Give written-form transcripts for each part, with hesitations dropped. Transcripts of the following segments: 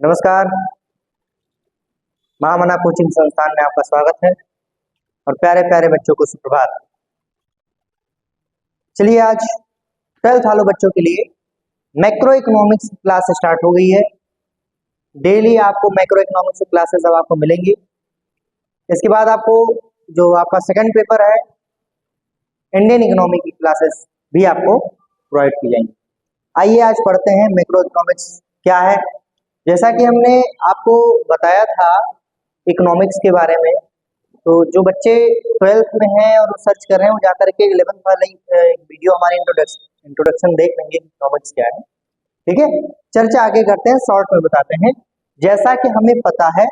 नमस्कार, महामना कोचिंग संस्थान में आपका स्वागत है और प्यारे प्यारे बच्चों को सुप्रभात। चलिए आज 12th वालों बच्चों के लिए मैक्रो इकोनॉमिक्स क्लास स्टार्ट हो गई है। डेली आपको मैक्रो इकोनॉमिक्स क्लासेस अब आपको मिलेंगी। इसके बाद आपको जो आपका सेकंड पेपर है इंडियन इकोनॉमी की क्लासेस भी आपको प्रोवाइड की जाएंगी। आइए आज पढ़ते हैं मैक्रो इकोनॉमिक्स क्या है। जैसा कि हमने आपको बताया था इकोनॉमिक्स के बारे में, तो जो बच्चे 12th में हैं और सर्च कर रहे हैं वो जाकर के 11th वाली वीडियो हमारी इंट्रोडक्शन देख लेंगे इकोनॉमिक्स क्या है। ठीक है, चर्चा आगे करते हैं, शॉर्ट में बताते हैं। जैसा कि हमें पता है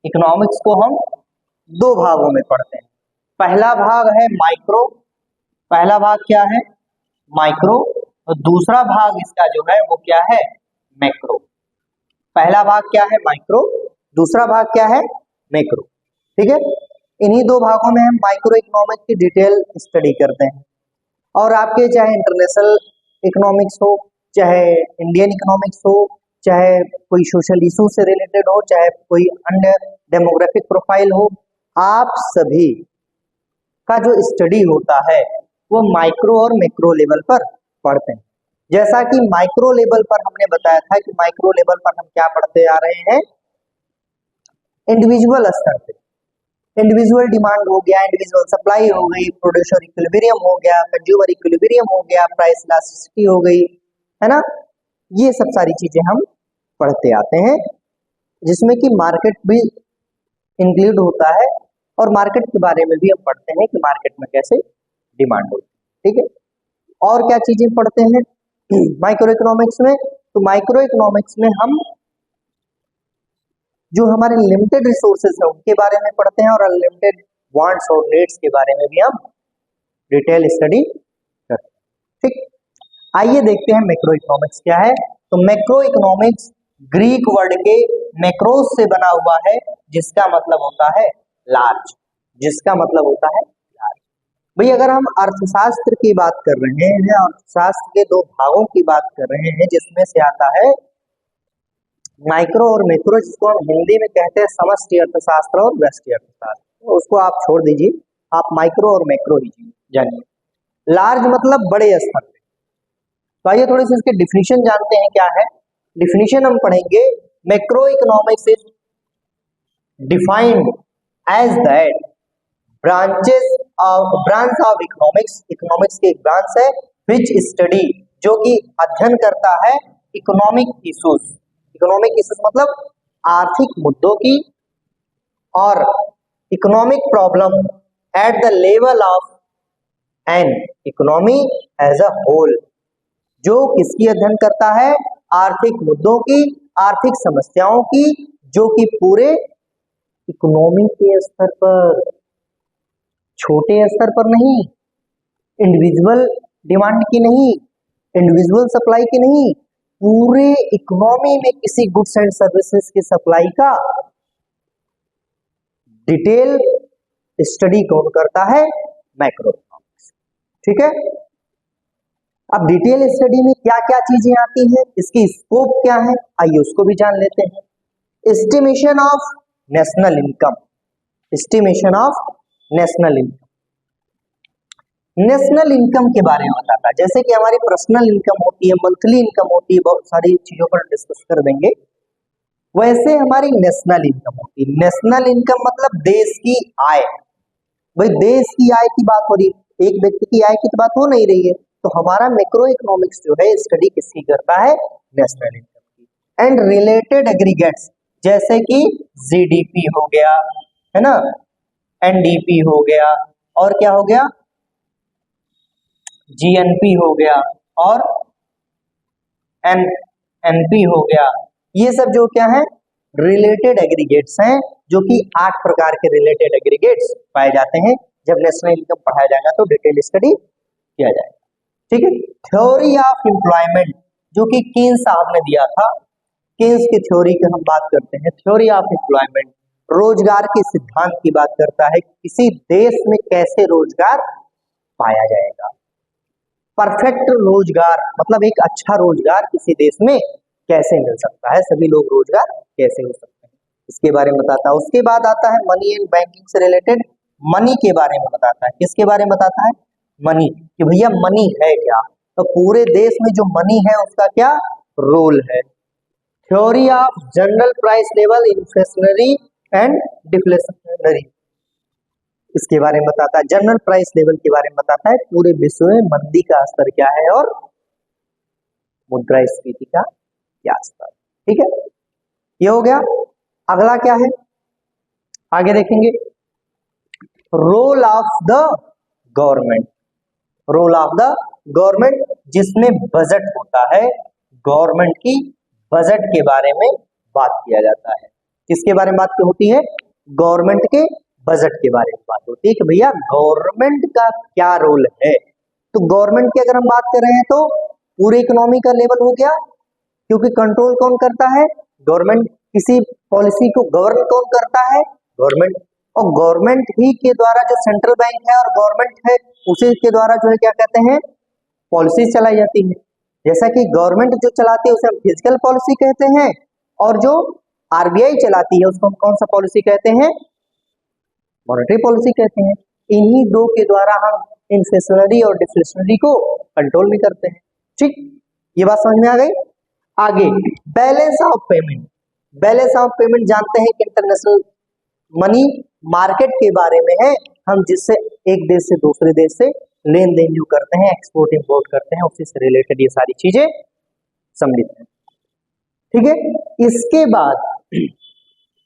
इकोनॉमिक्स को हम दो भागों में पढ़ते हैं। पहला भाग है माइक्रो, पहला भाग क्या है माइक्रो, और दूसरा भाग इसका जो है वो क्या है मैक्रो। पहला भाग क्या है माइक्रो, दूसरा भाग क्या है मैक्रो। ठीक है, इन्हीं दो भागों में हम माइक्रो इकोनॉमिक्स की डिटेल स्टडी करते हैं। और आपके चाहे इंटरनेशनल इकोनॉमिक्स हो, चाहे इंडियन इकोनॉमिक्स हो, चाहे कोई सोशल इशू से रिलेटेड हो, चाहे कोई अन्य डेमोग्राफिक प्रोफाइल हो, आप सभी का जो स्टडी होता है वो माइक्रो और मैक्रो लेवल पर पढ़ते हैं। जैसा कि माइक्रो लेवल पर हमने बताया था कि माइक्रो लेवल पर हम क्या पढ़ते आ रहे हैं, इंडिविजुअल स्तर पे इंडिविजुअल डिमांड हो गया, इंडिविजुअल सप्लाई हो गई, प्रोड्यूसर इक्विलिब्रियम हो गया, कंज्यूमर इक्विलिब्रियम हो गया, प्राइस इलास्टिसिटी हो गई, है ना। ये सब सारी चीजें हम पढ़ते आते हैं, जिसमें कि मार्केट भी इंक्लूड होता है और मार्केट के बारे में भी हम पढ़ते हैं कि मार्केट में कैसे डिमांड होती है। ठीक है, और क्या चीजें पढ़ते हैं माइक्रो इकोनॉमिक्स में, तो माइक्रो इकोनॉमिक्स में हम जो हमारे लिमिटेड रिसोर्सेज है उनके बारे में पढ़ते हैं और अनलिमिटेड वांट्स और नीड्स के बारे में भी हम डिटेल स्टडी करते हैं। ठीक, आइए देखते हैं मैक्रो इकोनॉमिक्स क्या है। तो मैक्रो इकोनॉमिक्स ग्रीक वर्ड के मैक्रोस से बना हुआ है, जिसका मतलब होता है लार्ज, जिसका मतलब होता है लार्ज। भाई अगर हम अर्थशास्त्र की बात कर रहे हैं, अर्थशास्त्र के दो भागों की बात कर रहे हैं, जिसमें से आता है माइक्रो और मैक्रो, जिसको हम हिंदी में कहते हैं समष्टि अर्थशास्त्र और व्यष्टि अर्थशास्त्र, तो उसको आप छोड़ दीजिए, आप माइक्रो और मैक्रो ही जानिए। लार्ज मतलब बड़े स्तर पे। तो आइए थोड़ी सी इसके डिफिनीशन जानते हैं क्या है। डिफिनीशन हम पढ़ेंगे, macro economics is defined as that branch of economics की एक ब्रांच है विच स्टडी, जो कि अध्ययन करता है इकोनॉमिक इश्यूज मतलब आर्थिक मुद्दों की और economic problem at the level of an economy as a whole. जो किसकी अध्ययन करता है, आर्थिक मुद्दों की, आर्थिक समस्याओं की, जो कि पूरे इकोनॉमी के स्तर पर, छोटे स्तर पर नहीं, इंडिविजुअल डिमांड की नहीं, इंडिविजुअल सप्लाई की नहीं, पूरे इकोनॉमी में किसी गुड्स एंड सर्विसेज की सप्लाई का डिटेल स्टडी कौन करता है, मैक्रो इकोनॉमिक्स। ठीक है, अब डिटेल स्टडी में क्या क्या चीजें आती हैं, इसकी स्कोप क्या है, आइए उसको भी जान लेते हैं। Estimation of national income, estimation of national income, national income के बारे में बताता है। जैसे कि हमारी पर्सनल इनकम होती है, मंथली इनकम होती है, बहुत सारी चीजों पर डिस्कस कर देंगे, वैसे हमारी नेशनल इनकम होती है। नेशनल इनकम मतलब देश की आय। भाई देश की आय की बात हो रही है, एक व्यक्ति की आय की तो बात हो नहीं रही है। तो हमारा मैक्रो इकोनॉमिक्स जो है स्टडी किसकी करता है, नेशनल इनकम की। एंड रिलेटेड एग्रीगेट्स, जैसे कि जीडीपी हो गया, है ना, एनडीपी हो गया, और क्या हो गया, जीएनपी हो गया, और एनपी हो गया। ये सब जो क्या है रिलेटेड एग्रीगेट्स हैं, जो कि 8 प्रकार के रिलेटेड एग्रीगेट्स पाए जाते हैं। जब नेशनल इनकम पढ़ाया जाएगा तो डिटेल स्टडी किया जाएगा। ठीक है, थ्योरी ऑफ एम्प्लॉयमेंट, जो कि कीन्स साहब ने दिया था, कीन्स की थ्योरी की हम बात करते हैं। थ्योरी ऑफ एम्प्लॉयमेंट रोजगार के सिद्धांत की बात करता है, किसी देश में कैसे रोजगार पाया जाएगा। परफेक्ट रोजगार मतलब एक अच्छा रोजगार किसी देश में कैसे मिल सकता है, सभी लोग रोजगार कैसे हो सकते हैं, इसके बारे में बताता है। उसके बाद आता है मनी एंड बैंकिंग से रिलेटेड, मनी के बारे में बताता है। किसके बारे में बताता है? मनी, कि भैया मनी है क्या, तो पूरे देश में जो मनी है उसका क्या रोल है। Theory of general price level, inflationary and deflationary, इसके बारे में बताता है। जनरल प्राइस लेवल के बारे में बताता है, पूरे विश्व में मंदी का स्तर क्या है और मुद्रास्फीति का क्या स्तर, ठीक है, ये हो गया। अगला क्या है, आगे देखेंगे, role of the government, role of the government जिसमें बजट होता है, गवर्नमेंट की बजट के बारे में बात किया जाता है। किसके बारे में बात होती है? गवर्नमेंट के बजट के बारे में बात होती है कि भैया गवर्नमेंट का क्या रोल है। तो गवर्नमेंट की अगर हम बात कर रहे हैं तो पूरे इकोनॉमी का लेवल हो गया, क्योंकि कंट्रोल कौन करता है? गवर्नमेंट। किसी पॉलिसी को गवर्न कौन करता है? गवर्नमेंट। और गवर्नमेंट ही के द्वारा जो सेंट्रल बैंक है और गवर्नमेंट है उसी के द्वारा जो है क्या कहते हैं, पॉलिसी चलाई जाती है। जैसा कि गवर्नमेंट जो चलाती है उसे हम फिजिकल पॉलिसी कहते हैं, और जो आरबीआई चलाती है उसको हम कौन सा पॉलिसी कहते हैं? मॉनेटरी पॉलिसी कहते हैं। इन्हीं दो के द्वारा हम इन्फ्लेशनरी और डिफ्लेशनरी को कंट्रोल भी करते हैं। ठीक, ये बात समझ में आ गई। आगे balance of payment, balance of payment जानते हैं कि इंटरनेशनल मनी मार्केट के बारे में है, हम जिससे एक देश से दूसरे देश से लेन देन जो करते हैं, एक्सपोर्ट इंपोर्ट करते हैं, उसी से रिलेटेड ये सारी चीजें सम्मिलित हैं। ठीक है, इसके बाद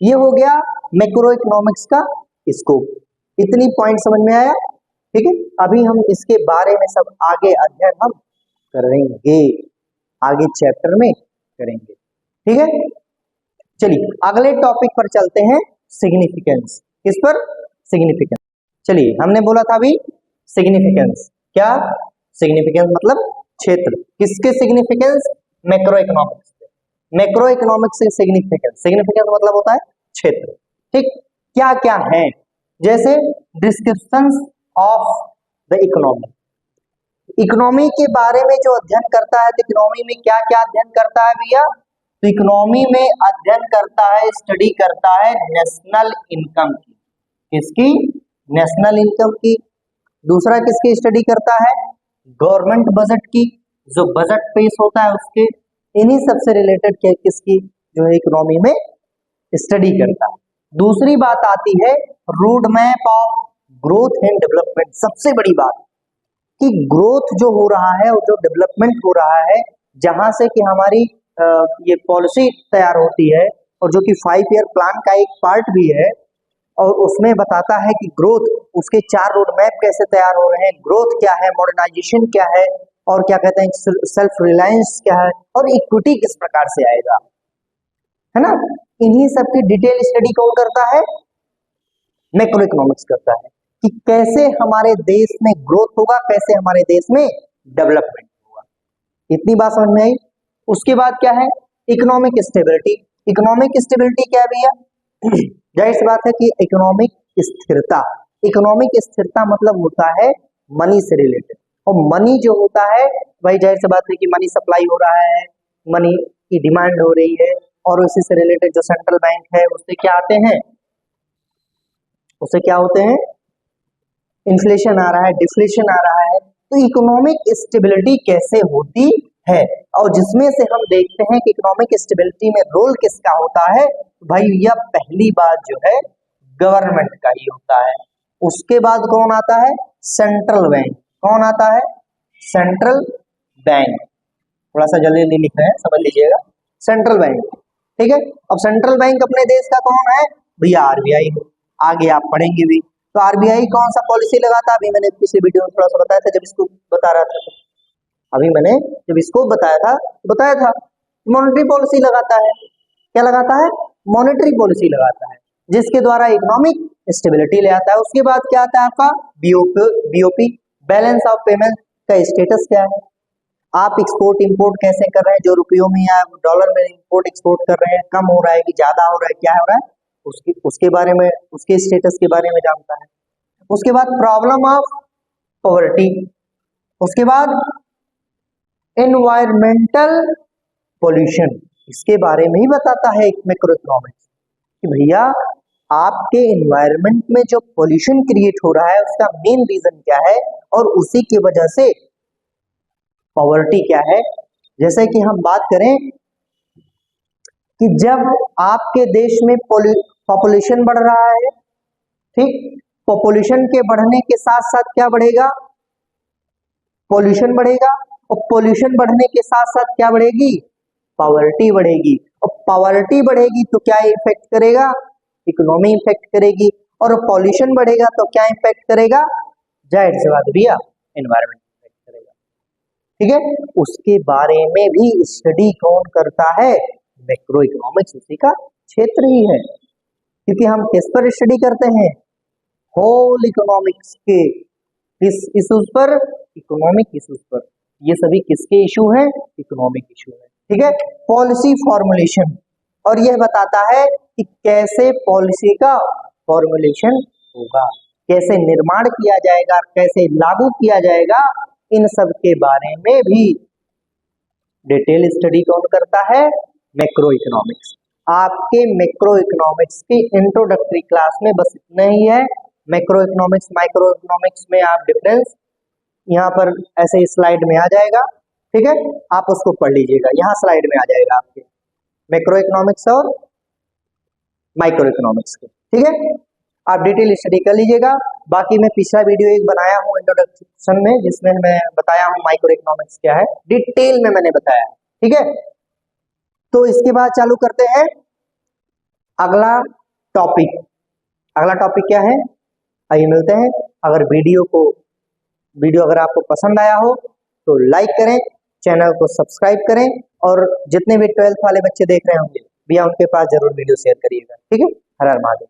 ये हो गया मैक्रो इकोनॉमिक्स का स्कोप। इतनी पॉइंट समझ में आया? ठीक है, अभी हम इसके बारे में सब आगे अध्ययन हम करेंगे, आगे चैप्टर में करेंगे। ठीक है, चलिए अगले टॉपिक पर चलते हैं, सिग्निफिकेंस। किस पर? सिग्निफिकेंस। चलिए, हमने बोला था अभी सिग्निफिकेंस, क्या सिग्निफिकेंस मतलब क्षेत्र। किसके significance? Macro economics. Macro economics से सिग्निफिकेंस, सिग्निफिकेंस मतलब होता है क्षेत्र। ठीक, क्या क्या है? जैसे descriptions of the economy, economy के बारे में जो अध्ययन करता है, तो इकोनॉमी में क्या क्या अध्ययन करता है भैया? तो इकोनॉमी में अध्ययन करता है, स्टडी करता है नेशनल इनकम की। किसकी? नेशनल इनकम की। दूसरा किसकी स्टडी करता है? गवर्नमेंट बजट की, जो बजट पेश होता है उसके। इन्हीं सबसे रिलेटेड किसकी जो है इकोनॉमी में स्टडी करता है। दूसरी बात आती है road map of growth and development. सबसे बड़ी बात कि ग्रोथ जो हो रहा है और जो डेवलपमेंट हो रहा है, जहां से कि हमारी ये पॉलिसी तैयार होती है, और जो कि 5 ईयर प्लान का एक पार्ट भी है, और उसमें बताता है कि ग्रोथ, उसके 4 रोड मैप कैसे तैयार हो रहे हैं, ग्रोथ क्या है, मॉडर्नाइजेशन क्या है, और क्या कहते हैं सेल्फ रिलायंस क्या है, और इक्विटी किस प्रकार से आएगा, है ना। इन्हीं सब की डिटेल स्टडी कौन करता है? मैक्रो इकोनॉमिक्स करता है, कि कैसे हमारे देश में ग्रोथ होगा, कैसे हमारे देश में डेवलपमेंट होगा। इतनी बात समझ में आई। उसके बाद क्या है? Economic stability. इकोनॉमिक स्टेबिलिटी क्या है भैया? जाहिर सी बात है कि इकोनॉमिक स्थिरता। इकोनॉमिक स्थिरता मतलब होता है मनी से रिलेटेड, और मनी जो होता है भाई, जाहिर सी बात है कि मनी सप्लाई हो रहा है, मनी की डिमांड हो रही है, और उसी से रिलेटेड जो सेंट्रल बैंक है उससे क्या आते हैं, उससे क्या होते हैं, इन्फ्लेशन आ रहा है, डिफ्लेशन आ रहा है। तो इकोनॉमिक स्टेबिलिटी कैसे होती है, और जिसमें से हम देखते हैं कि इकोनॉमिक स्टेबिलिटी में रोल किसका होता है, भाई यह पहली बात जो है गवर्नमेंट का ही होता है। उसके बाद कौन आता है? Central bank. कौन आता है? Central bank. थोड़ा सा जल्दी जल्दी लिख रहे हैं, समझ लीजिएगा। सेंट्रल बैंक, ठीक है। अब सेंट्रल बैंक अपने देश का कौन है भैया? आरबीआई। आगे आप पढ़ेंगे भी। तो आरबीआई कौन सा पॉलिसी लगाता है? अभी मैंने पिछले वीडियो में थोड़ा सा बताया था, जब इसको बता रहा था, अभी मैंने जब इसको बताया था मॉनेटरी पॉलिसी लगाता है। क्या लगाता है? मॉनेटरी पॉलिसी लगाता है, जिसके द्वारा इकोनॉमिक स्टेबिलिटी ले आता है। उसके बाद क्या आता है आपका? बीओपी, बैलेंस ऑफ पेमेंट का स्टेटस क्या है, आप एक्सपोर्ट इंपोर्ट कैसे कर रहे हैं, जो रुपयों में या डॉलर में इंपोर्ट एक्सपोर्ट कर रहे हैं, कम हो रहा है कि ज्यादा हो रहा है, क्या हो रहा है, उसके बारे में, उसके स्टेटस के बारे में जानता है। उसके बाद प्रॉब्लम ऑफ पॉवर्टी, उसके बाद एनवायरमेंटल पोल्यूशन, इसके बारे में ही बताता है एक मैक्रो इकोनॉमिक्स कि भैया आपके एनवायरनमेंट में जो पोल्यूशन क्रिएट हो रहा है उसका मेन रीजन क्या है और उसी की वजह से पॉवर्टी क्या है। जैसे कि हम बात करें कि जब आपके देश में पॉपुलेशन बढ़ रहा है, ठीक, पॉपुलेशन के बढ़ने के साथ साथ क्या बढ़ेगा, पॉल्यूशन बढ़ेगा, और पॉल्यूशन बढ़ने के साथ साथ क्या बढ़ेगी, पॉवर्टी बढ़ेगी, और पॉवर्टी बढ़ेगी तो क्या इफेक्ट करेगा, इकोनॉमी इफेक्ट करेगी, और पॉल्यूशन बढ़ेगा तो क्या इफेक्ट करेगा, जाहिर सी बात भैया एनवायरमेंट इफेक्ट करेगा। ठीक है, उसके बारे में भी स्टडी कौन करता है, मैक्रो इकोनॉमिक्स उसी का क्षेत्र ही है, क्योंकि हम किस पर स्टडी करते हैं, होल इकोनॉमिक्स के किस इश्यूज पर, इकोनॉमिक इश्यूज पर। ये सभी किसके इशू हैं, इकोनॉमिक इशू है। ठीक है, पॉलिसी फॉर्मुलेशन, और यह बताता है कि कैसे पॉलिसी का फॉर्मुलेशन होगा, कैसे निर्माण किया जाएगा, कैसे लागू किया जाएगा, इन सब के बारे में भी डिटेल स्टडी कौन करता है, मैक्रो इकोनॉमिक्स। आपके मैक्रो इकोनॉमिक्स की इंट्रोडक्टरी क्लास में बस इतना ही है। मैक्रो इकोनॉमिक्स माइक्रो इकोनॉमिक्स में आप डिफरेंस यहाँ पर ऐसे स्लाइड में आ जाएगा, ठीक है, आप उसको पढ़ लीजिएगा, यहाँ स्लाइड में आ जाएगा आपके मैक्रो इकोनॉमिक्स और माइक्रो इकोनॉमिक्स के। ठीक है, आप डिटेल स्टडी कर लीजिएगा। बाकी मैं पिछला वीडियो एक बनाया हूँ इंट्रोडक्शन में, जिसमें मैं बताया हूँ माइक्रो इकोनॉमिक्स क्या है, डिटेल में मैंने बताया। ठीक है, तो इसके बाद चालू करते हैं अगला टॉपिक। अगला टॉपिक क्या है, आइए मिलते हैं। अगर वीडियो अगर आपको पसंद आया हो तो लाइक करें, चैनल को सब्सक्राइब करें, और जितने भी 12th वाले बच्चे देख रहे होंगे भैया उनके पास जरूर वीडियो शेयर करिएगा। ठीक है, हर हर महादेव।